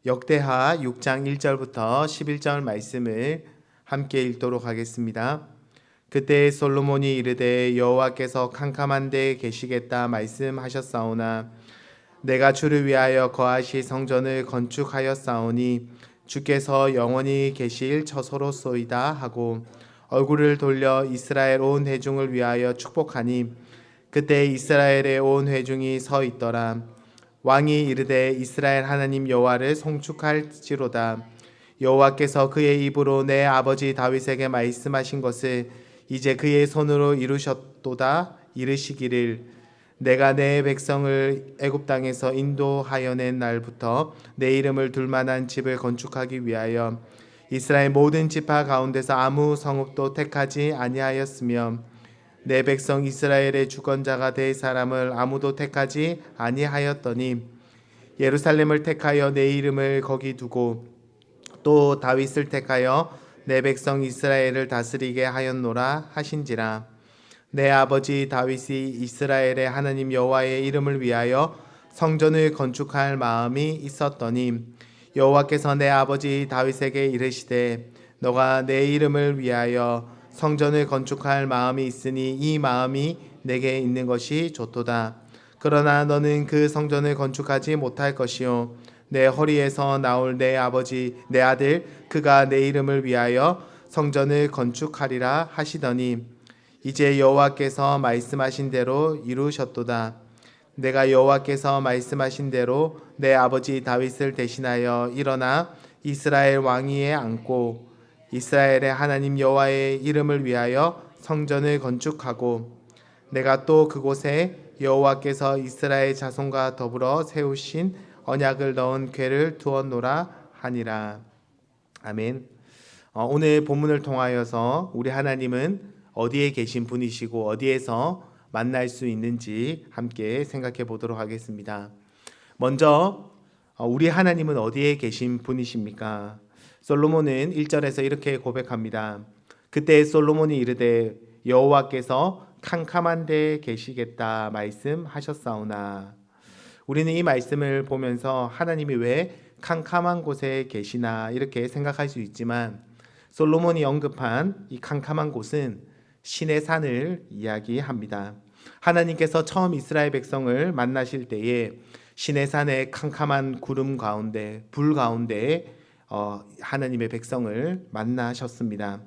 역대하 6장 1절부터 11절 말씀을 함께 읽도록 하겠습니다. 그때 솔로몬이 이르되 여호와께서 캄캄한 데에 계시겠다 말씀하셨사오나 내가 주를 위하여 거하실 성전을 건축하였사오니 주께서 영원히 계실 처소로소이다 하고 얼굴을 돌려 이스라엘 온 회중을 위하여 축복하니 그때 이스라엘의 온 회중이 서 있더라. 왕이 이르되 이스라엘 하나님 여호와를 송축할지로다. 여호와께서 그의 입으로 내 아버지 다윗에게 말씀하신 것을 이제 그의 손으로 이루셨도다. 이르시기를 내가 내 백성을 애굽 땅에서 인도하여낸 날부터 내 이름을 둘 만한 집을 건축하기 위하여 이스라엘 모든 지파 가운데서 아무 성읍도 택하지 아니하였으며 내 백성 이스라엘의 주권자가 될 사람을 아무도 택하지 아니하였더니 예루살렘을 택하여 내 이름을 거기 두고 또 다윗을 택하여 내 백성 이스라엘을 다스리게 하였노라 하신지라. 내 아버지 다윗이 이스라엘의 하나님 여호와의 이름을 위하여 성전을 건축할 마음이 있었더니 여호와께서 내 아버지 다윗에게 이르시되 너가 내 이름을 위하여 성전을 건축할 마음이 있으니 이 마음이 내게 있는 것이 좋도다. 그러나 너는 그 성전을 건축하지 못할 것이요 내 허리에서 나올 내 아버지 내 아들 그가 내 이름을 위하여 성전을 건축하리라 하시더니 이제 여호와께서 말씀하신 대로 이루셨도다. 내가 여호와께서 말씀하신 대로 내 아버지 다윗을 대신하여 일어나 이스라엘 왕위에 앉고 이스라엘의 하나님 여호와의 이름을 위하여 성전을 건축하고 내가 또 그곳에 여호와께서 이스라엘 자손과 더불어 세우신 언약을 넣은 궤를 두었노라 하니라. 아멘. 오늘 본문을 통하여서 우리 하나님은 어디에 계신 분이시고 어디에서 만날 수 있는지 함께 생각해 보도록 하겠습니다. 먼저 우리 하나님은 어디에 계신 분이십니까? 솔로몬은 1절에서 이렇게 고백합니다. 그때 솔로몬이 이르되 여호와께서 캄캄한 데에 계시겠다 말씀하셨사오나. 우리는 이 말씀을 보면서 하나님이 왜 캄캄한 곳에 계시나 이렇게 생각할 수 있지만 솔로몬이 언급한 이 캄캄한 곳은 신의 산을 이야기합니다. 하나님께서 처음 이스라엘 백성을 만나실 때에 신의 산의 캄캄한 구름 가운데 불 가운데 하나님의 백성을 만나셨습니다.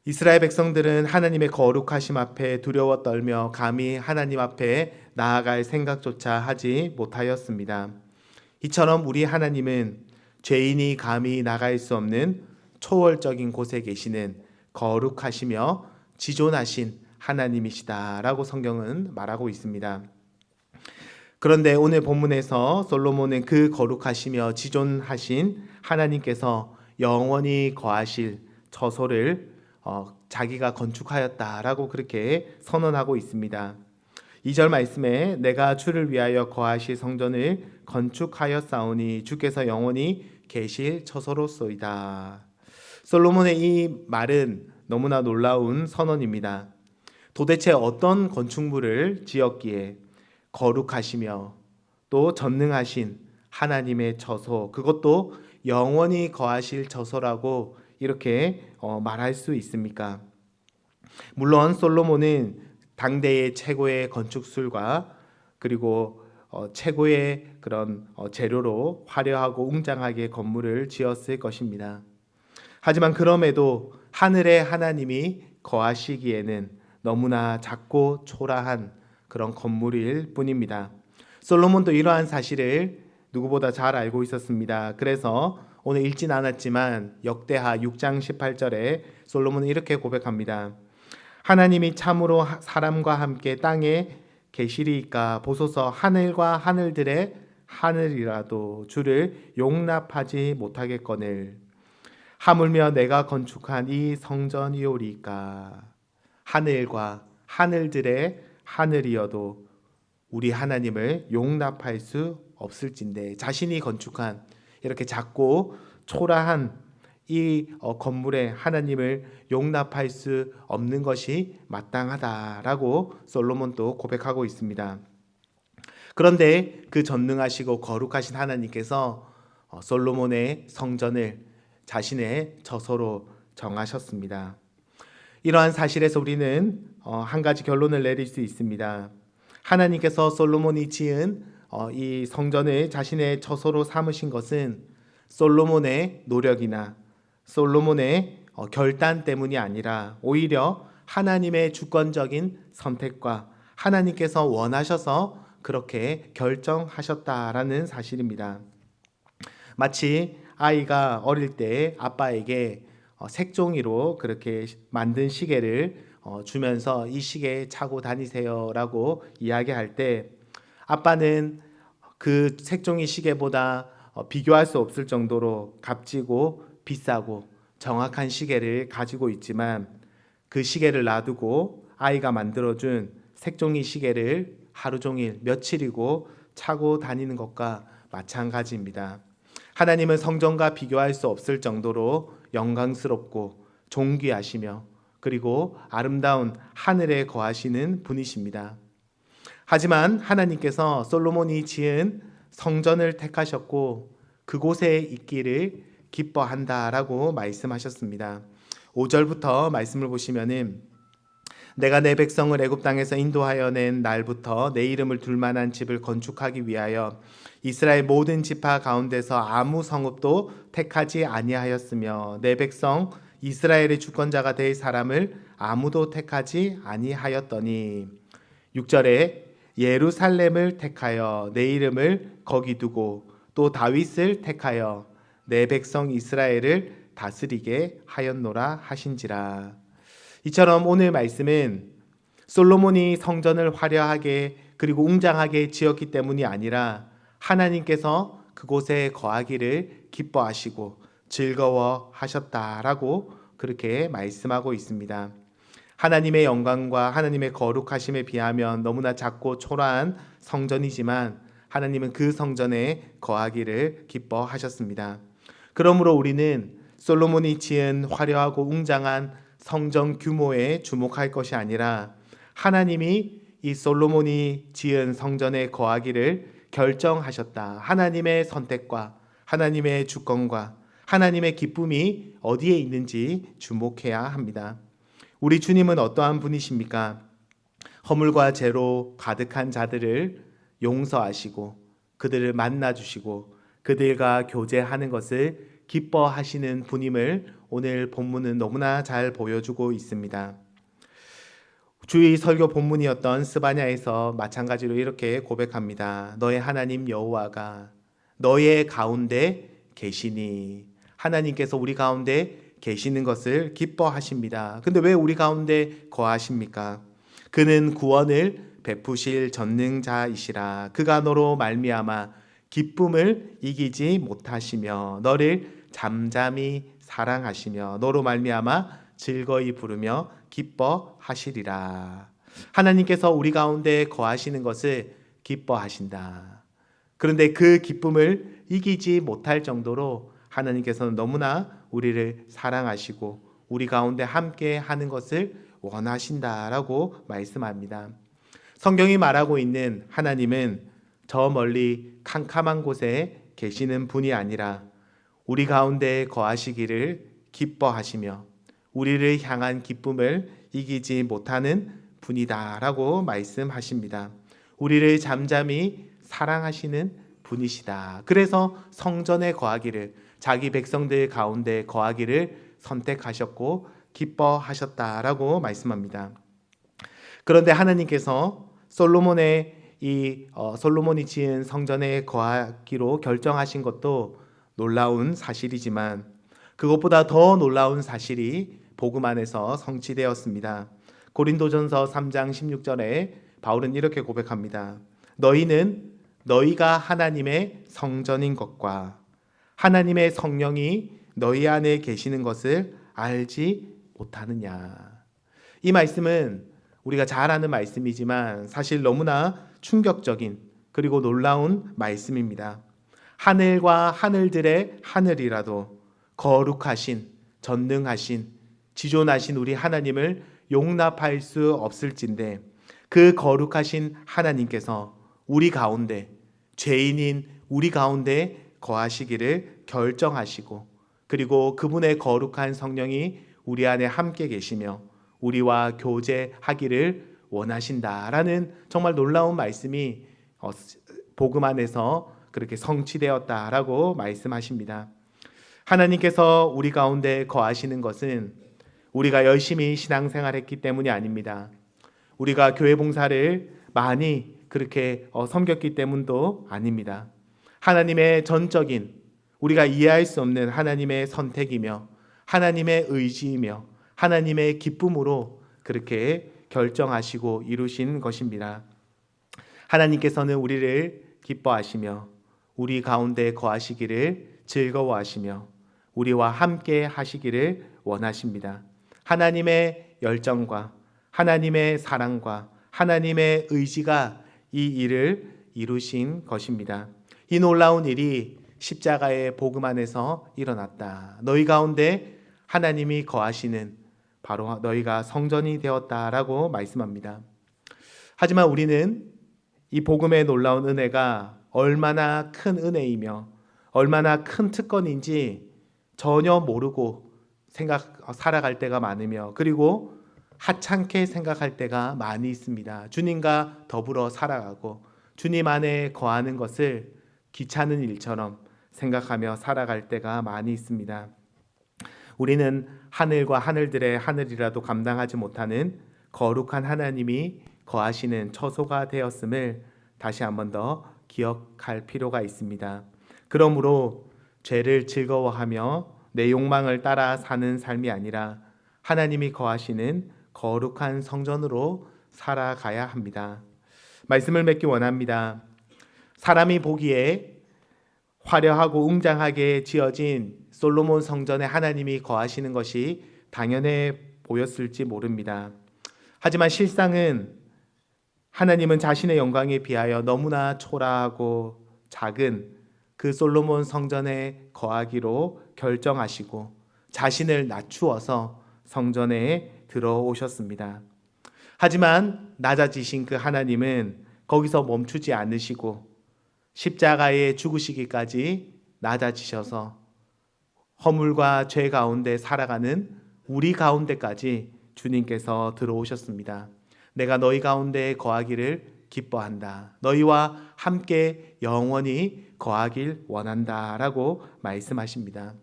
이스라엘 백성들은 하나님의 거룩하심 앞에 두려워 떨며 감히 하나님 앞에 나아갈 생각조차 하지 못하였습니다. 이처럼 우리 하나님은 죄인이 감히 나갈 수 없는 초월적인 곳에 계시는 거룩하시며 지존하신 하나님이시다라고 성경은 말하고 있습니다. 그런데 오늘 본문에서 솔로몬은 그 거룩하시며 지존하신 하나님께서 영원히 거하실 처소를 자기가 건축하였다라고 그렇게 선언하고 있습니다. 2절 말씀에 내가 주를 위하여 거하실 성전을 건축하였사오니 주께서 영원히 계실 처소로소이다. 솔로몬의 이 말은 너무나 놀라운 선언입니다. 도대체 어떤 건축물을 지었기에 거룩하시며 또 전능하신 하나님의 처소, 그것도 영원히 거하실 처소라고 이렇게 말할 수 있습니까? 물론 솔로몬은 당대의 최고의 건축술과 그리고 최고의 그런 재료로 화려하고 웅장하게 건물을 지었을 것입니다. 하지만 그럼에도 하늘의 하나님이 거하시기에는 너무나 작고 초라한 그런 건물일 뿐입니다. 솔로몬도 이러한 사실을 누구보다 잘 알고 있었습니다. 그래서 오늘 읽진 않았지만 역대하 6장 18절에 솔로몬은 이렇게 고백합니다. 하나님이 참으로 사람과 함께 땅에 계시리이까 보소서 하늘과 하늘들의 하늘이라도 주를 용납하지 못하겠거늘 하물며 내가 건축한 이 성전이오리까. 하늘과 하늘들의 하늘이어도 우리 하나님을 용납할 수 없을진데 자신이 건축한 이렇게 작고 초라한 이 건물에 하나님을 용납할 수 없는 것이 마땅하다라고 솔로몬도 고백하고 있습니다. 그런데 그 전능하시고 거룩하신 하나님께서 솔로몬의 성전을 자신의 저소로 정하셨습니다. 이러한 사실에서 우리는 한 가지 결론을 내릴 수 있습니다. 하나님께서 솔로몬이 지은 이 성전을 자신의 처소로 삼으신 것은 솔로몬의 노력이나 솔로몬의 결단 때문이 아니라 오히려 하나님의 주권적인 선택과 하나님께서 원하셔서 그렇게 결정하셨다라는 사실입니다. 마치 아이가 어릴 때 아빠에게 색종이로 그렇게 만든 시계를 주면서 이 시계 차고 다니세요라고 이야기할 때 아빠는 그 색종이 시계보다 비교할 수 없을 정도로 값지고 비싸고 정확한 시계를 가지고 있지만 그 시계를 놔두고 아이가 만들어준 색종이 시계를 하루 종일 며칠이고 차고 다니는 것과 마찬가지입니다. 하나님은 성전과 비교할 수 없을 정도로 영광스럽고 존귀하시며 그리고 아름다운 하늘에 거하시는 분이십니다. 하지만 하나님께서 솔로몬이 지은 성전을 택하셨고 그곳에 있기를 기뻐한다라고 말씀하셨습니다. 5절부터 말씀을 보시면은 내가 내 백성을 애굽 땅에서 인도하여 낸 날부터 내 이름을 둘 만한 집을 건축하기 위하여 이스라엘 모든 지파 가운데서 아무 성읍도 택하지 아니하였으며 내 백성 이스라엘의 주권자가 될 사람을 아무도 택하지 아니하였더니 6절에 예루살렘을 택하여 내 이름을 거기 두고 또 다윗을 택하여 내 백성 이스라엘을 다스리게 하였노라 하신지라. 이처럼 오늘 말씀은 솔로몬이 성전을 화려하게 그리고 웅장하게 지었기 때문이 아니라 하나님께서 그곳에 거하기를 기뻐하시고 즐거워하셨다라고 그렇게 말씀하고 있습니다. 하나님의 영광과 하나님의 거룩하심에 비하면 너무나 작고 초라한 성전이지만 하나님은 그 성전에 거하기를 기뻐하셨습니다. 그러므로 우리는 솔로몬이 지은 화려하고 웅장한 성전 규모에 주목할 것이 아니라 하나님이 이 솔로몬이 지은 성전에 거하기를 결정하셨다. 하나님의 선택과 하나님의 주권과 하나님의 기쁨이 어디에 있는지 주목해야 합니다. 우리 주님은 어떠한 분이십니까? 허물과 죄로 가득한 자들을 용서하시고 그들을 만나주시고 그들과 교제하는 것을 기뻐하시는 분임을 오늘 본문은 너무나 잘 보여주고 있습니다. 주의 설교 본문이었던 스바냐에서 마찬가지로 이렇게 고백합니다. 너의 하나님 여호와가 너의 가운데 계시니. 하나님께서 우리 가운데 계시는 것을 기뻐하십니다. 근데 왜 우리 가운데 거하십니까? 그는 구원을 베푸실 전능자이시라. 그가 너로 말미암아 기쁨을 이기지 못하시며 너를 잠잠히 사랑하시며 너로 말미암아 즐거이 부르며 기뻐하시리라. 하나님께서 우리 가운데 거하시는 것을 기뻐하신다. 그런데 그 기쁨을 이기지 못할 정도로 하나님께서는 너무나 우리를 사랑하시고 우리 가운데 함께 하는 것을 원하신다라고 말씀합니다. 성경이 말하고 있는 하나님은 저 멀리 캄캄한 곳에 계시는 분이 아니라 우리 가운데 거하시기를 기뻐하시며 우리를 향한 기쁨을 이기지 못하는 분이다라고 말씀하십니다. 우리를 잠잠히 사랑하시는 분이시다. 그래서 성전에 거하기를 자기 백성들 가운데 거하기를 선택하셨고 기뻐하셨다라고 말씀합니다. 그런데 하나님께서 솔로몬이 지은 성전에 거하기로 결정하신 것도 놀라운 사실이지만 그것보다 더 놀라운 사실이 복음 안에서 성취되었습니다. 고린도전서 3장 16절에 바울은 이렇게 고백합니다. 너희는 너희가 하나님의 성전인 것과 하나님의 성령이 너희 안에 계시는 것을 알지 못하느냐. 이 말씀은 우리가 잘 아는 말씀이지만 사실 너무나 충격적인 그리고 놀라운 말씀입니다. 하늘과 하늘들의 하늘이라도 거룩하신, 전능하신, 지존하신 우리 하나님을 용납할 수 없을진데 그 거룩하신 하나님께서 우리 가운데, 죄인인 우리 가운데 거하시기를 결정하시고 그리고 그분의 거룩한 성령이 우리 안에 함께 계시며 우리와 교제하기를 원하신다라는 정말 놀라운 말씀이 복음 안에서 그렇게 성취되었다라고 말씀하십니다. 하나님께서 우리 가운데 거하시는 것은 우리가 열심히 신앙생활했기 때문이 아닙니다. 우리가 교회 봉사를 많이 그렇게 섬겼기 때문도 아닙니다. 하나님의 전적인 우리가 이해할 수 없는 하나님의 선택이며 하나님의 의지이며 하나님의 기쁨으로 그렇게 결정하시고 이루신 것입니다. 하나님께서는 우리를 기뻐하시며 우리 가운데 거하시기를 즐거워하시며 우리와 함께 하시기를 원하십니다. 하나님의 열정과 하나님의 사랑과 하나님의 의지가 이 일을 이루신 것입니다. 이 놀라운 일이 십자가의 복음 안에서 일어났다. 너희 가운데 하나님이 거하시는 바로 너희가 성전이 되었다라고 말씀합니다. 하지만 우리는 이 복음의 놀라운 은혜가 얼마나 큰 은혜이며 얼마나 큰 특권인지 전혀 모르고 살아갈 때가 많으며 그리고 하찮게 생각할 때가 많이 있습니다. 주님과 더불어 살아가고 주님 안에 거하는 것을 귀찮은 일처럼 생각하며 살아갈 때가 많이 있습니다. 우리는 하늘과 하늘들의 하늘이라도 감당하지 못하는 거룩한 하나님이 거하시는 처소가 되었음을 다시 한 번 더 기억할 필요가 있습니다. 그러므로 죄를 즐거워하며 내 욕망을 따라 사는 삶이 아니라 하나님이 거하시는 거룩한 성전으로 살아가야 합니다. 말씀을 맺기 원합니다. 사람이 보기에 화려하고 웅장하게 지어진 솔로몬 성전에 하나님이 거하시는 것이 당연해 보였을지 모릅니다. 하지만 실상은 하나님은 자신의 영광에 비하여 너무나 초라하고 작은 그 솔로몬 성전에 거하기로 결정하시고 자신을 낮추어서 성전에 들어오셨습니다. 하지만 낮아지신 그 하나님은 거기서 멈추지 않으시고 십자가에 죽으시기까지 낮아지셔서 허물과 죄 가운데 살아가는 우리 가운데까지 주님께서 들어오셨습니다. 내가 너희 가운데 거하기를 기뻐한다. 너희와 함께 영원히 거하길 원한다 라고 말씀하십니다.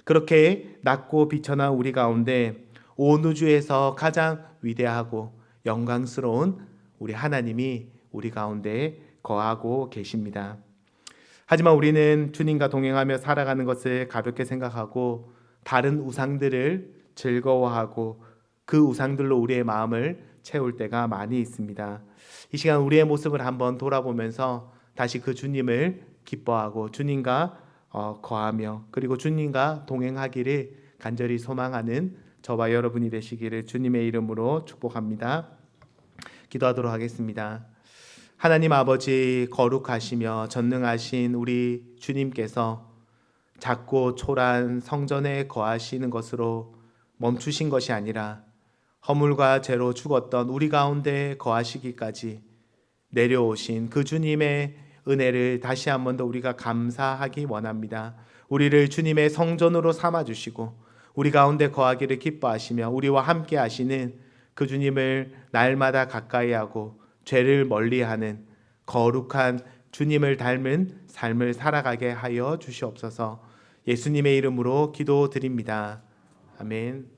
그렇게 낮고 비천한 우리 가운데 온 우주에서 가장 위대하고 영광스러운 우리 하나님이 우리 가운데 거하고 계십니다. 하지만 우리는 주님과 동행하며 살아가는 것을 가볍게 생각하고 다른 우상들을 즐거워하고 그 우상들로 우리의 마음을 채울 때가 많이 있습니다. 이 시간 우리의 모습을 한번 돌아보면서 다시 그 주님을 기뻐하고 주님과 거하며 그리고 주님과 동행하기를 간절히 소망하는 저와 여러분이 되시기를 주님의 이름으로 축복합니다. 기도하도록 하겠습니다. 하나님 아버지, 거룩하시며 전능하신 우리 주님께서 작고 초라한 성전에 거하시는 것으로 멈추신 것이 아니라 허물과 죄로 죽었던 우리 가운데 거하시기까지 내려오신 그 주님의 은혜를 다시 한 번 더 우리가 감사하기 원합니다. 우리를 주님의 성전으로 삼아주시고 우리 가운데 거하기를 기뻐하시며 우리와 함께 하시는 그 주님을 날마다 가까이 하고 죄를 멀리하는 거룩한 주님을 닮은 삶을 살아가게 하여 주시옵소서. 예수님의 이름으로 기도드립니다. 아멘.